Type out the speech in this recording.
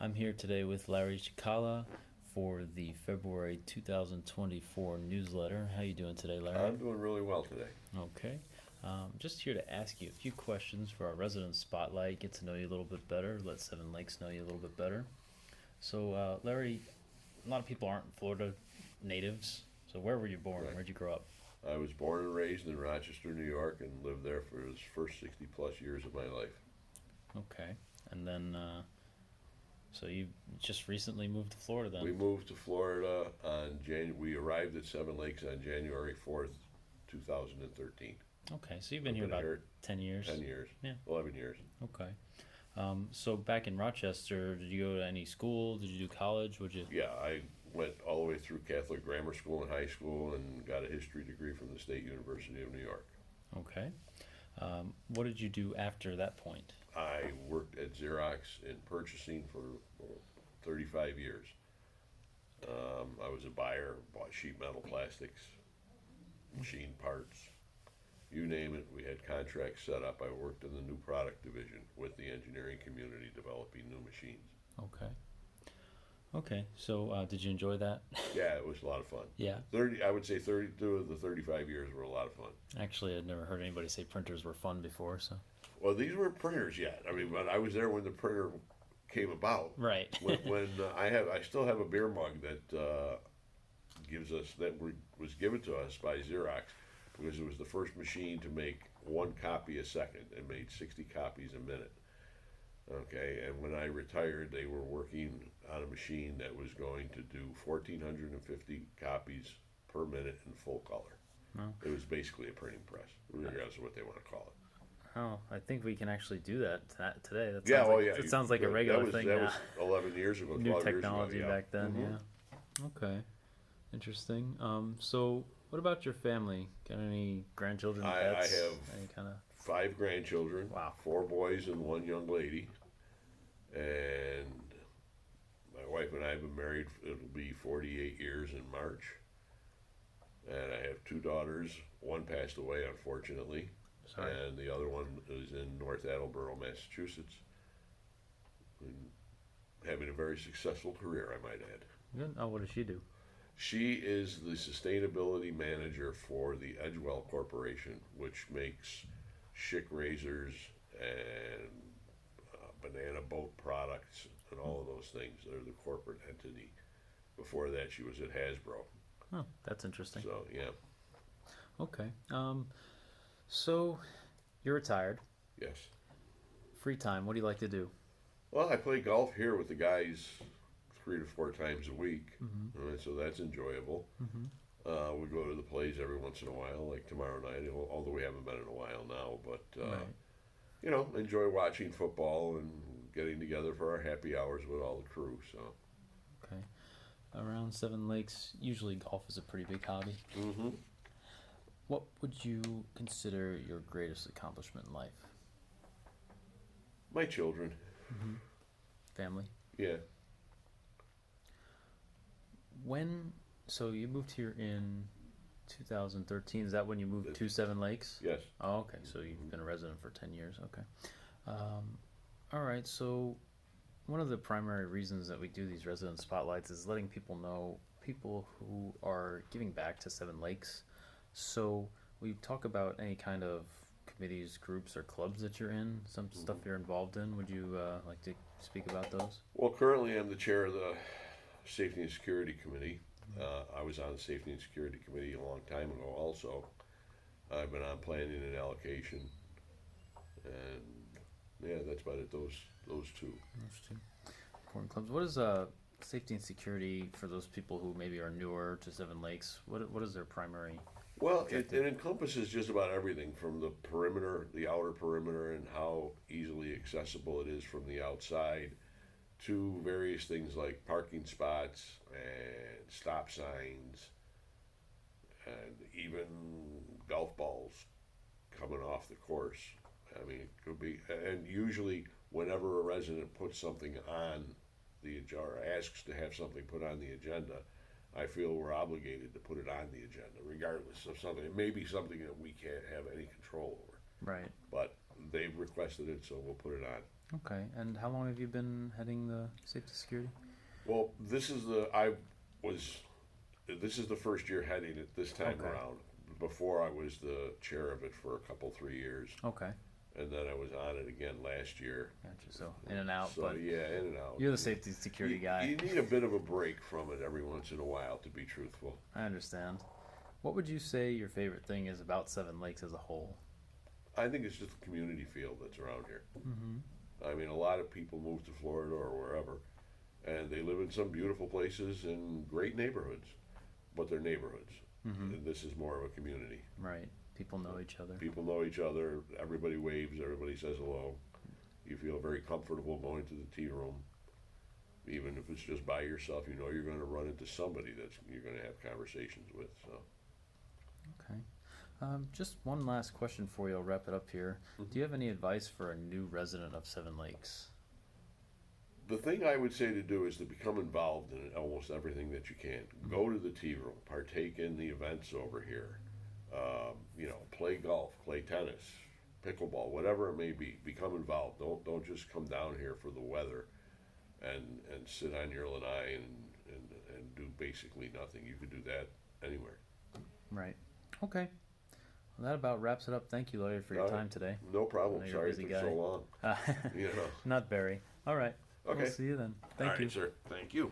I'm here today with Larry Cicala for the February 2024 newsletter. How you doing today, Larry? I'm doing really well today. Okay. Just here to ask you a few questions for our resident spotlight, get to know you a little bit better, let Seven Lakes know you a little bit better. So, Larry, a lot of people aren't Florida natives. So, where were you born? Right. Where'd you grow up? I was born and raised in Rochester, New York, and lived there for the first 60 plus years of my life. Okay. And then, so you just recently moved to Florida then? We moved to Florida on We arrived at Seven Lakes on January 4th, 2013. Okay, so you've been I've here been about here 10 years? 10 years. Yeah. 11 years. Okay. So back in Rochester, did you go to any school? Did you do college? Would you? Yeah, I went all the way through Catholic grammar school and high school and got a history degree from the State University of New York. Okay. What did you do after that point? I worked at Xerox in purchasing for 35 years. I was a buyer, bought sheet metal, plastics, machine parts, you name it. We had contracts set up. I worked in the new product division with the engineering community developing new machines. Okay. Okay. So did you enjoy that? Yeah, it was a lot of fun. Yeah. I would say 32 of the 35 years were a lot of fun. Actually, I'd never heard anybody say printers were fun before. So. Well, these were printers yet. I mean, but I was there when the printer came about. Right. when I still have a beer mug that was given to us by Xerox because it was the first machine to make one copy a second. It made 60 copies a minute. Okay, and when I retired, they were working on a machine that was going to do 1,450 copies per minute in full color. Oh. It was basically a printing press, regardless of what they want to call it. Oh, I think we can actually do that today. That Yeah, sounds well, like, yeah. It sounds like a regular thing That now. was 11 years ago, 12 New years ago. technology Yeah. back then. Mhm. Yeah. Okay. Interesting. So what about your family? Got any grandchildren? I Pets? have Any kind of? 5 grandchildren. Wow. 4 boys and 1 young lady. And my wife and I have been married. It'll be 48 years in March. And I have 2 daughters. One passed away, unfortunately. Sorry. And the other one is in North Attleboro, Massachusetts. And having a very successful career, I might add. Good. Oh, what does she do? She is the sustainability manager for the Edgewell Corporation, which makes Schick razors and banana boat products and all of those things. They're the corporate entity. Before that, she was at Hasbro. Oh, that's interesting. So, yeah. Okay. So you're retired. Yes. Free time. What do you like to do? Well, I play golf here with the guys 3 to 4 times a week, Mm-hmm. so that's enjoyable. Mm-hmm. We go to the plays every once in a while, like tomorrow night, although we haven't been in a while now. But, Right. Enjoy watching football and getting together for our happy hours with all the crew. So. Okay. Around Seven Lakes, usually golf is a pretty big hobby. Mm-hmm. What would you consider your greatest accomplishment in life? My children. Mm-hmm. Family. Yeah. So you moved here in 2013. Is that when you moved to Seven Lakes? Yes. Oh, okay. So you've been a resident for 10 years. Okay. All right. So one of the primary reasons that we do these resident spotlights is letting people know people who are giving back to Seven Lakes. So we talk about any kind of committees, groups, or clubs that you're in, some stuff you're involved in. Would you like to speak about those? Well, currently I'm the chair of the Safety and Security Committee. I was on the Safety and Security Committee a long time ago also. I've been on planning and allocation. And yeah, that's about it, those 2. Those two important clubs. What is safety and security for those people who maybe are newer to Seven Lakes? What is their primary? Well, it encompasses just about everything from the perimeter, the outer perimeter, and how easily accessible it is from the outside, to various things like parking spots and stop signs, and even golf balls coming off the course. I mean, it could be, and usually whenever a resident puts something on the agenda, or asks to have something put on the agenda, I feel we're obligated to put it on the agenda, regardless of something. It may be something that we can't have any control over, Right. but they've requested it, so we'll put it on. Okay. And how long have you been heading the safety security? Well, was this is the first year heading it this time Okay. around. Before I was the chair of it for a couple 3 years, Okay. and then I was on it again last year. Gotcha. So in and out, So but yeah, in and out. you're the safety security guy. You need a bit of a break from it every once in a while, to be truthful. I understand. What would you say your favorite thing is about Seven Lakes as a whole? I think it's just the community feel that's around here. Mm-hmm. I mean, a lot of people move to Florida or wherever, and they live in some beautiful places and great neighborhoods, but they're neighborhoods. Mm-hmm. And this is more of a community. Right. People know each other. People know each other. Everybody waves. Everybody says hello. You feel very comfortable going to the tea room. Even if it's just by yourself, you know you're going to run into somebody that you're going to have conversations with. So, Okay. Just one last question for you. I'll wrap it up here. Do you have any advice for a new resident of Seven Lakes? the thing I would say to do is to become involved in almost everything that you can. Go to the tea room, partake in the events over here. Play golf, play tennis, pickleball, whatever it may be. Become involved. Don't just come down here for the weather and sit on your lanai and do basically nothing. You could do that anywhere. Right. Okay. Well, that about wraps it up. Thank you, lawyer, for your All right. time today. No I know problem. you're a Sorry it busy took so guy. long. You know. Not very. All right. Okay. We'll see you then. Thank All right, you. sir. Thank you.